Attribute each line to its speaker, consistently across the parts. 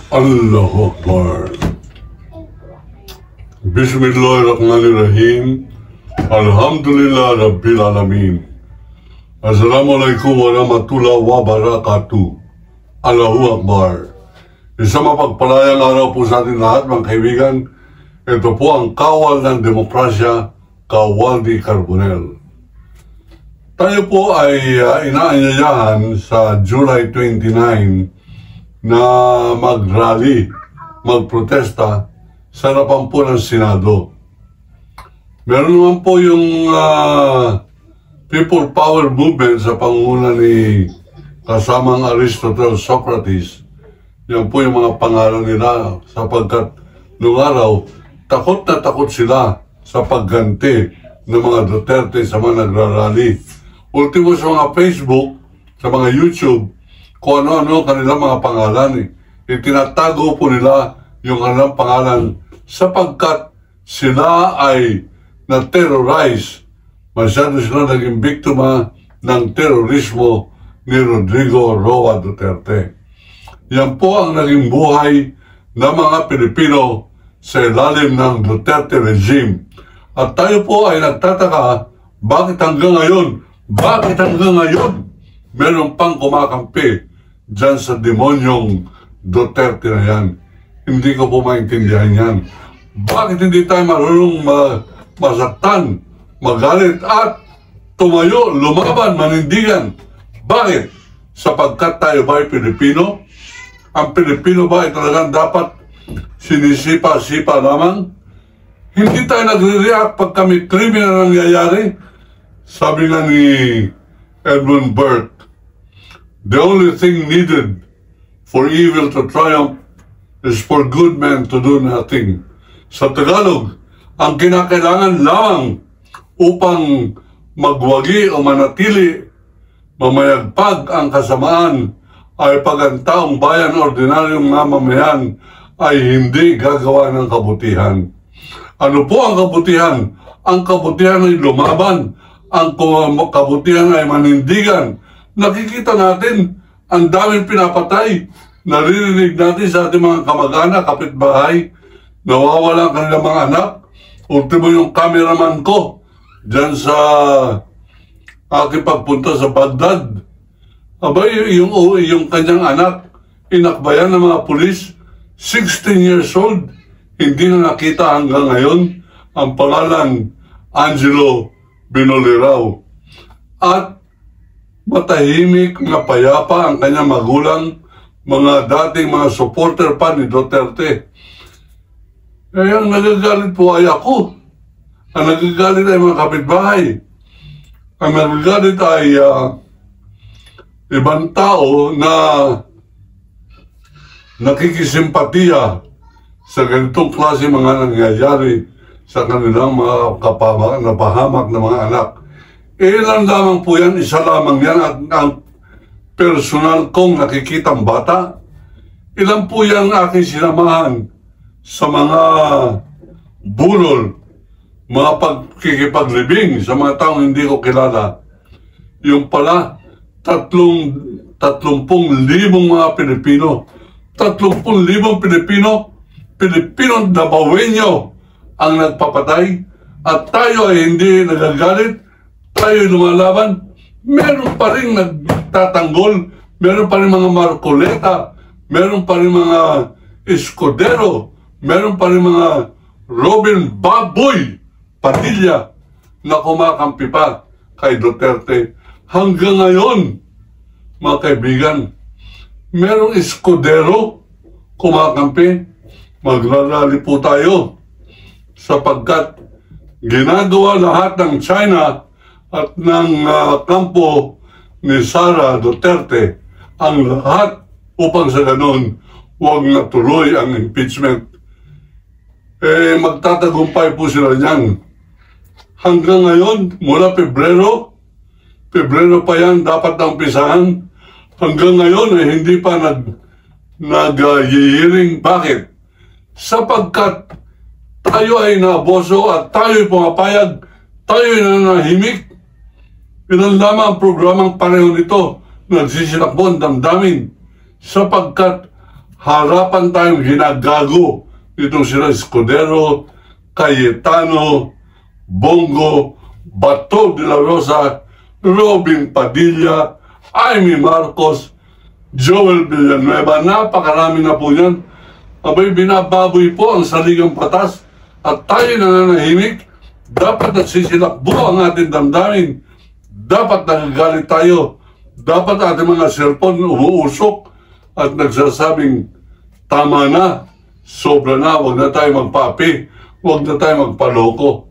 Speaker 1: Allahu Akbar. Bismillahirrahmanirrahim. Alhamdulillah Rabbil Alamin. Assalamualaikum warahmatullahi wabarakatuh. Allahu Akbar. Isang mapagpalayang araw po sa ating lahat, mga kaibigan. Ito po ang Kawal ng Demokrasya, Kawal di Carbonell. Tayo po ay inaanyayahan sa July 29 na mag-rally, mag-protesta sa harapan po ng Senado. Meron naman po yung People Power Movement sa pangunguna ni kasamang Aristotle, Socrates. Yan po yung mga pangalan nila sapagkat noong araw, takot na takot sila sa pagganti ng mga Duterte sa mga nagrarally. Ultimo sa mga Facebook, sa mga YouTube, kung ano-ano kanilang mga pangalan. Itinatago po nila yung kanilang pangalan sapagkat sila ay na-terrorize. Masyado sila naging biktima ng terorismo ni Rodrigo Roa Duterte. Yan po ang naging buhay ng mga Pilipino sa ilalim ng Duterte regime. At tayo po ay nagtataka, bakit hanggang ngayon meron pang kumakampi dyan sa demonyong Duterte na yan. Hindi ko po maintindihan yan. Bakit hindi tayo marunong masaktan, magalit at tumayo, lumaban, manindigan? Bakit? Sapagkat tayo ba ay Pilipino? Ang Pilipino ba ay talagang dapat sinisipa-sipa lamang? Hindi tayo nagre-react pag kami kriminal nangyayari? Sabi nga ni Edmund Burke, the only thing needed for evil to triumph is for good men to do nothing. Sa Tagalog, ang kinakailangan lamang upang magwagi o manatili, mamayagpag ang kasamaan ay pag ang taong bayan, ordinaryong mamamayan ay hindi gagawa ng kabutihan. Ano po ang kabutihan? Ang kabutihan ay lumaban. Ang kabutihan ay manindigan. Nakikita natin, ang daming pinapatay. Naririnig natin sa ating mga kamag-anak, kapitbahay, nawawala ang kanilang mga anak. Ultimo yung cameraman ko, dyan sa aking pagpunta sa Baghdad. Abay, yung kanyang anak, inakbayan ng mga pulis, 16 years old, hindi na nakita hanggang ngayon ang pangalan Angelo Binolirao. At matahimik na payapa ang kanyang magulang, mga dating mga supporter pa ni Duterte. Eh, ang nagagalit po ay ako. Ang nagagalit ay mga kapitbahay. Ang nagagalit ay ibang tao na nakikisimpatiya sa ganitong klase mga nangyayari sa kanilang mga napahamak na mga anak. Ilan lamang po yan, isa lamang yan at ang personal kong nakikitang bata. Ilan po yan aking sinamahan sa mga bulol, mga pagkikipaglibing sa mga taong hindi ko kilala. Yung pala, 30,000 mga Pilipino. 30,000 Pilipino Dabawenyo ang nagpapatay at tayo ay hindi nagagalit. Tayo lumalaban, meron pa rin nagtatanggol, meron pa rin mga Marcoleta, meron pa rin mga Escudero, meron pa rin mga Robin Baboy Padilla na kumakampi pa kay Duterte. Hanggang ngayon, mga kaibigan, merong Escudero kumakampi. Magrarally po tayo sapagkat ginagawa lahat ng China at ng kampo ni Sara Duterte ang lahat upang sa ganun huwag natuloy ang impeachment. Eh, magtatagumpay po sila niyan. Hanggang ngayon, mula Pebrero pa yan dapat na umpisahan. Hanggang ngayon ay hindi pa nag-hearing. Bakit? Sapagkat tayo ay naboso at tayo ay pumapayag, tayo ay nanahimik. Ilan lamang ang programang pareho nito, nagsisilakbo ang damdamin. sapagkat harapan tayong ginagago itong sila Escudero, Cayetano, Bongo, Bato de la Rosa, Robin Padilla, Amy Marcos, Joel Villanueva, napakarami na po yan. Abay, binababoy po ang saligang batas at tayo nananahimik. Dapat nagsisilakbo ang ating damdamin. Dapat nagagalit tayo. Dapat ating mga cellphone umuusok at nagsasabing, tama na, sobra na, huwag na tayo magpapi, huwag na tayo magpaloko.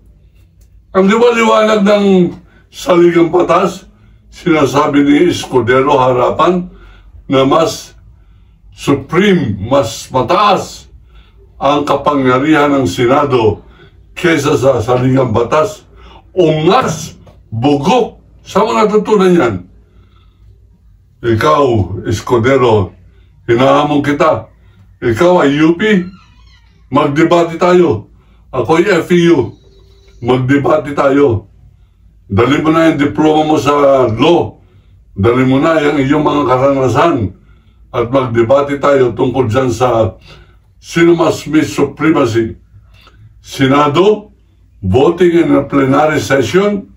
Speaker 1: Ang liwanag ng saligang batas, sinasabi ni Escudero harapan na mas supreme, mas mataas ang kapangyarihan ng Senado kesa sa saligang batas. Ungas, bugok. Saan mo natutunan yan? Ikaw, Escudero, hinahamon kita. Ikaw ay UP, magdebate tayo. Ako'y FEU, magdebate tayo. Dali mo na yung diploma mo sa law. Dali mo na yung iyong mga karanasan. At magdebate tayo tungkol dyan sa sino mas may supremacy. Senado, voting in a plenary session,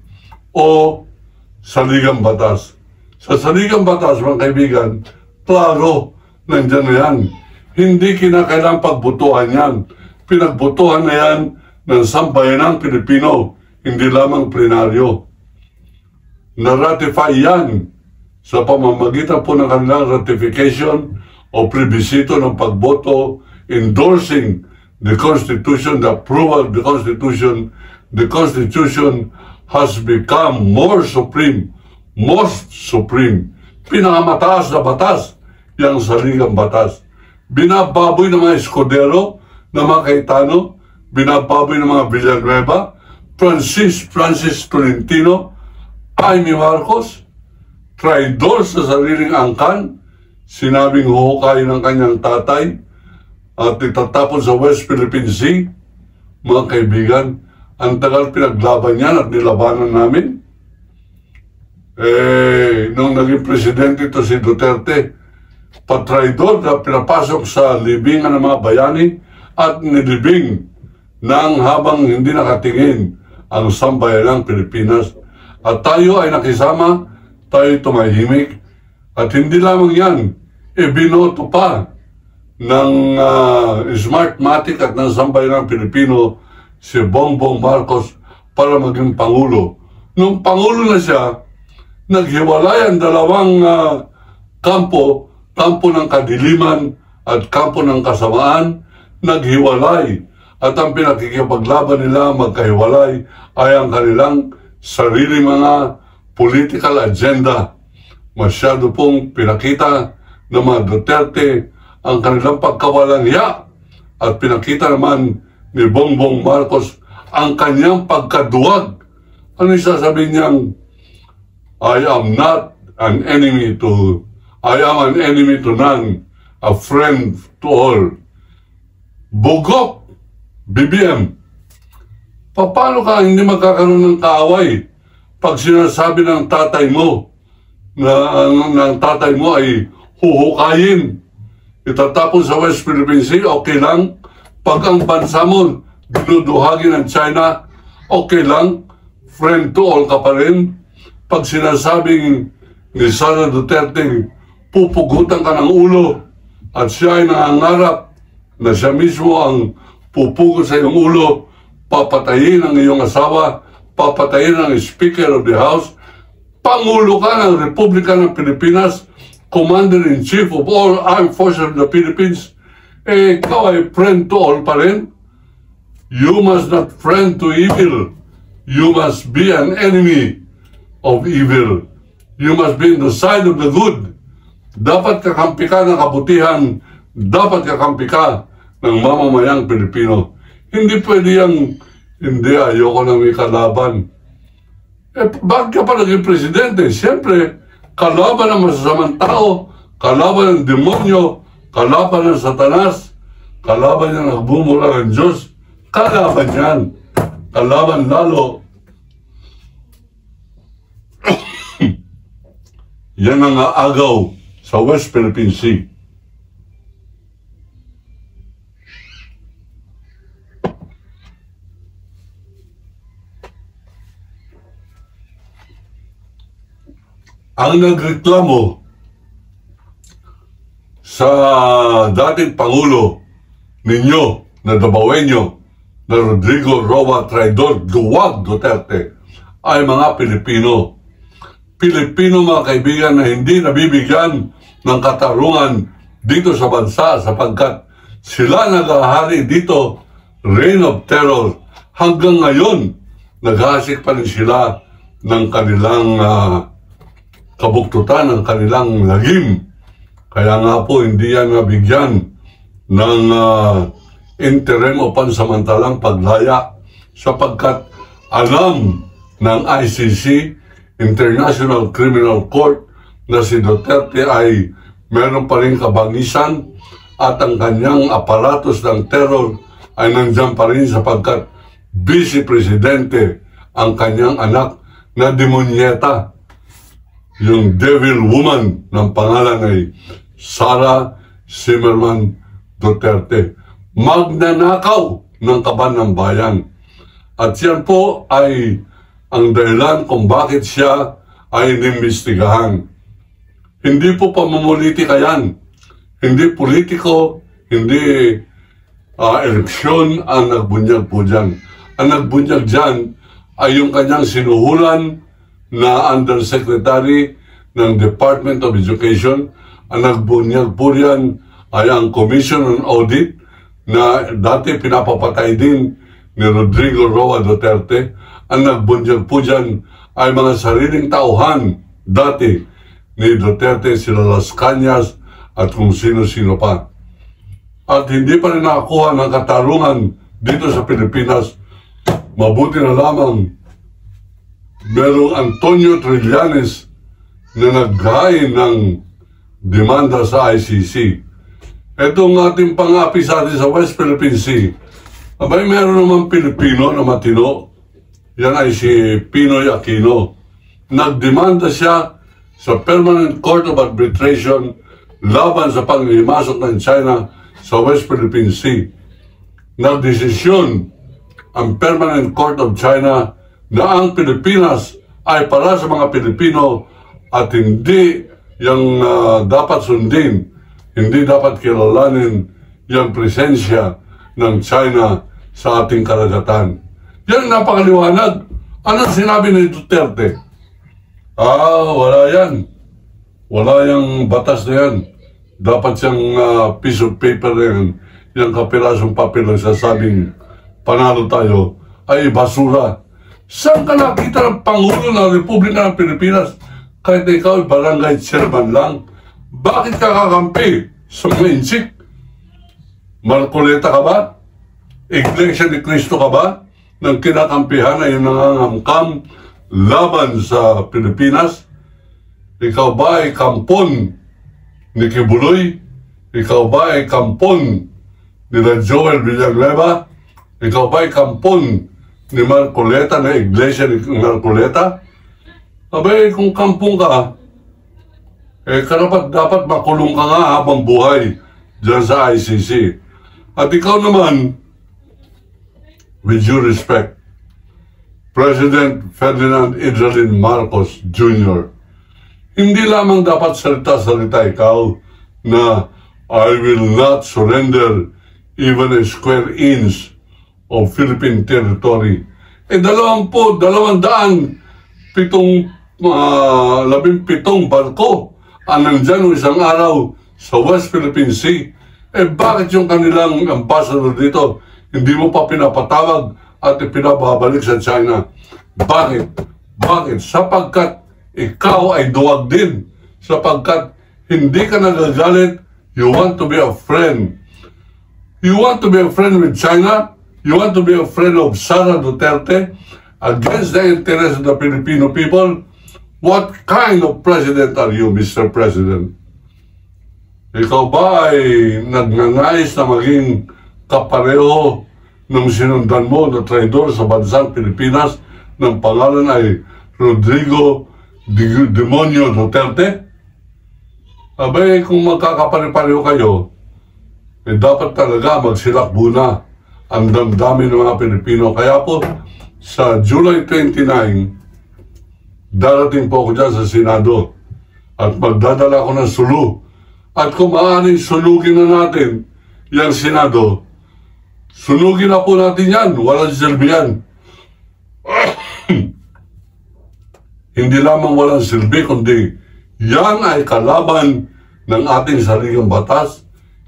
Speaker 1: o saligang batas. Sa saligang batas, mga kaibigan, klaro, nandyan na yan. Hindi kinakailangang pagbutuhan yan. Pinagbutuhan na yan ng sambayanang Pilipino, hindi lamang plenaryo. Na-ratify yan sa pamamagitan po ng kanilang ratification o plebisito ng pagboto, endorsing the Constitution, the approval of the Constitution has become more supreme, most supreme. Pinakamataas na batas, yung saligang batas. Binababoy ng mga Escudero, ng mga Cayetano, binababoy ng mga Villanueva, Francis Tolentino, Amy Marcos, traidor sa sariling angkan, sinabing huhukayin ng kanyang tatay, at itatapon sa West Philippine Sea. Mga kaibigan, ang tagal pinaglaban yan at nilabanan namin. Nung naging presidente ito si Duterte, patraidor na pinapasok sa libingan ng mga bayani at nilibing nang habang hindi nakatingin ang sambayanang Pilipinas. At tayo ay nakisama, tayo tumahimik. At hindi lamang yan, ibinoto pa ng Smartmatic at ng sambayanang Pilipino si Bongbong Marcos para maging Pangulo. Nung Pangulo na siya, naghiwalay ang dalawang kampo ng kadiliman at kampo ng kasamaan, naghiwalay. At ang pinakikipaglaban nila magkahiwalay ay ang kanilang sarili mga political agenda. Masyado pong pinakita ng mga Duterte ang kanilang pagkawalang hiya at pinakita naman ni Bongbong Marcos ang kanyang pagkaduwag. Ano yung sasabihin niyang, I am an enemy to none, a friend to all. Bugok, BBM. Paano ka hindi magkakaroon ng kaaway pag sinasabi ng tatay mo na ng tatay mo ay huhukayin, itatapon sa West Philippine Sea, okay lang. Pag ang bansa mo dinuduhagin ng China, okay lang, friend to all ka pa rin. Pag sinasabing ni Sara Duterte, pupugutan ka ng ulo at siya ay nangangarap na siya mismo ang pupugot sa iyong ulo, papatayin ang iyong asawa, papatayin ang Speaker of the House, Pangulo ka ng Republika ng Pilipinas, Commander-in-Chief of all Armed Forces of the Philippines, ikaw ay friend to all pa rin. You must not friend to evil. You must be an enemy of evil. You must be on the side of the good. Dapat kakampi ka ng kabutihan. Dapat kakampi ka ng mamamayang Pilipino. Hindi pwede yung, hindi, ayoko na may kalaban. Bakit ka pa naging presidente? Siyempre, kalaban ng masasamang tao, kalaban ng demonyo, kalaban ng Satanas, kalaban ng nagbumura ng Diyos, kalaban yan. Kalaban lalo. Yan ang agaw sa West Philippine Sea. ang nagreklamo sa dating Pangulo ninyo na Dabawenyo na Rodrigo Roa Traidor Duwag Duterte ay mga Pilipino. Pilipino mga kaibigan na hindi nabibigyan ng katarungan dito sa bansa sapagkat sila naghahari dito, reign of terror. Hanggang ngayon, naghahasik pa rin sila ng kanilang kabuktutan, ng kanilang lagim. Kaya nga po, hindi yan nabigyan ng interim o pansamantalang paglaya sapagkat alam ng ICC, International Criminal Court, na si Duterte ay meron pa rin kabangisan at ang kanyang aparatos ng terror ay nandyan pa rin sapagkat Vice Presidente ang kanyang anak na demonyeta, yung devil woman ng pangalan ay Sara Zimmerman Duterte. Magnanakaw ng kaban ng bayan. At yan po ay ang dahilan kung bakit siya ay inimbestigahan. Hindi po pamumulitika yan. Hindi politiko, hindi eleksyon ang nagbunyag po dyan. Ang nagbunyag dyan ay yung kanyang sinuhulan na Undersecretary ng Department of Education. Ang nagbunyag po yan ay ang Commission on Audit na dati pinapapatay din ni Rodrigo Roa Duterte. Ang nagbunyag po dyan ay mga sariling tauhan dati ni Duterte, sila Las Cañas at kung sino-sino pa. At hindi pa rin nakakuha ng katarungan dito sa Pilipinas. Mabuti na lamang merong Antonio Trillanes na naghain ng demanda sa ICC. Itong ating pang-api sa atin sa West Philippine Sea, abay meron naman Pilipino na matino. Yan ay si Pinoy Aquino. Nagdemanda siya sa Permanent Court of Arbitration laban sa panglimasok ng China sa West Philippine Sea. Nagdesisyon ang Permanent Court of China na ang Pilipinas ay para sa mga Pilipino at hindi yung dapat sundin, hindi dapat kilalanin yung presensya ng China sa ating karagatan. Yan napakaliwanag. Anong sinabi ni Duterte? Wala yan. Wala yung batas na yan. Dapat siyang piece of paper na yan, yung kapirasong papel na sasabing panalo tayo, ay basura. Saan ka nakita ng Pangulo ng Republika ng Pilipinas kahit ikaw ay barangay chairman lang? Bakit ka kakampi sa mga insik? Marcoleta ka ba? Iglesia ni Cristo ka ba? Nang kinakampihan ay nangangamkam laban sa Pilipinas? Ikaw ba ay kampon ni Kibuloy? Ikaw ba ay kampon nila Joel Villanueva? Ikaw ba ay kampon ni Marcoleta na Iglesia ni Marcoleta? Abay, kung kampong ka, dapat makulong ka nga habang buhay dyan sa ICC. At ikaw naman, with due respect, President Ferdinand Idralin Marcos Jr., hindi lamang dapat salita-salita ikaw na I will not surrender even a square inch of Philippine territory. 17 barko ang nandyan ng isang araw sa West Philippine Sea. Bakit yung kanilang ambassador dito hindi mo pa pinapatawag at pinababalik sa China? Bakit? Bakit? Sapagkat ikaw ay duwag din. Sapagkat hindi ka nagagalit, you want to be a friend. You want to be a friend with China? You want to be a friend of Sara Duterte against the interests of the Filipino people? What kind of president are you, Mr. President? Ikaw ba ay nagnanais na maging kapareho ng sinundan mo na traidor sa bansang Pilipinas ng pangalan ay Rodrigo Demonyo Duterte? Abay, kung magkakapare-pareho kayo, dapat talaga magsilakbo na ang damdamin ng mga Pilipino. Kaya po, sa July 29, darating po ako dyan sa Senado. at magdadala ko ng sulu. At kung maaaring sunugin na natin yung Senado, sunugin na po natin yan, walang silbi yan. Hindi lamang walang silbi, kundi yan ay kalaban ng ating sariling batas,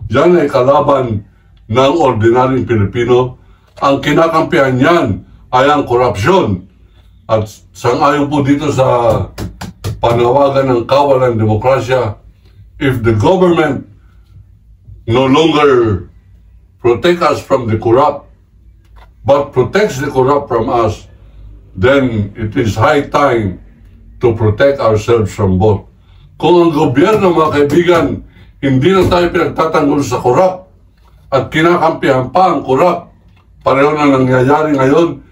Speaker 1: yan ay kalaban ng ordinaryong Pilipino. Ang kinakampihan yan ay ang korupsyon. At sang-ayon po dito sa panawagan ng kawalan demokrasya, if the government no longer protect us from the corrupt, but protects the corrupt from us, then it is high time to protect ourselves from both. Kung ang gobyerno, mga kaibigan, hindi na tayo pinagtatanggol sa corrupt at kinakampihan pa ang corrupt, pareho na nangyayari ngayon,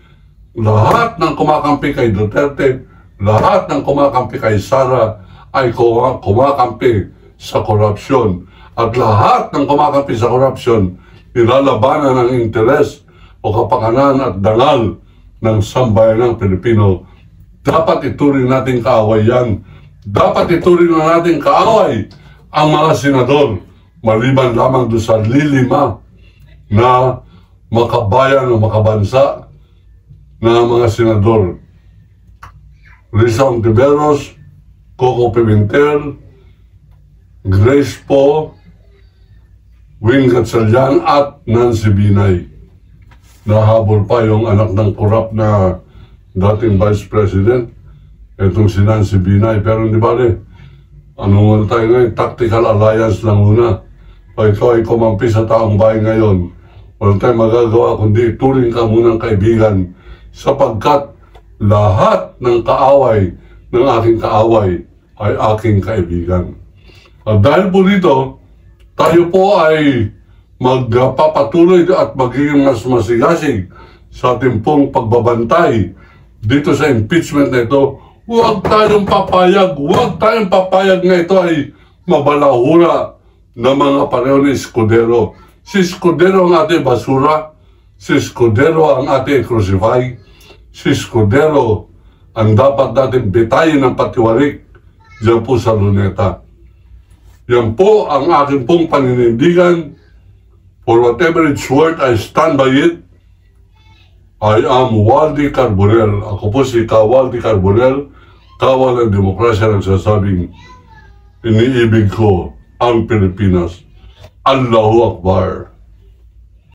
Speaker 1: lahat ng kumakampi kay Duterte, lahat ng kumakampi kay Sara ay kumakampi sa korupsyon. At lahat ng kumakampi sa korupsyon, nilalabanan ang interes o kapakanan at dangal ng sambayanang Pilipino. Dapat ituring natin kaaway yan. Dapat ituring na natin kaaway ang mga senador, maliban lamang doon sa lilima na makabayan o makabansa na mga senador. Risa Ontiveros, Coco Pimentel, Grace Poe, Wing Gatchalian at Nancy Binay. Nahabol pa yung anak ng korap na dating Vice President, itong si Nancy Binay. Pero hindi ba ano tayo ngayon, tactical alliance lang muna. Pag ikaw ay kumampi sa taong bayan ngayon, wala tayong magagawa kundi turing ka munang kaibigan, sapagkat lahat ng kaaway ng aking kaaway ay aking kaibigan. At dahil po dito, tayo po ay magpapatuloy at magiging mas masigasig sa ating pong pagbabantay dito sa impeachment na ito. Huwag tayong papayag na ito ay mabalahura ng mga pareho ni Escudero. Si Escudero ang ating basura, si Escudero ang ating crucify, si Escudero ang dapat natin bitayin ng patiwarik dyan po sa Luneta. Yan po ang aking pong paninindigan. For whatever it's worth, I stand by it. I am Waldy Carbonell. Ako po si Waldy Carbonell, kawal ng demokrasya, nagsasabing iniibig ko ang Pilipinas. Allahu Akbar.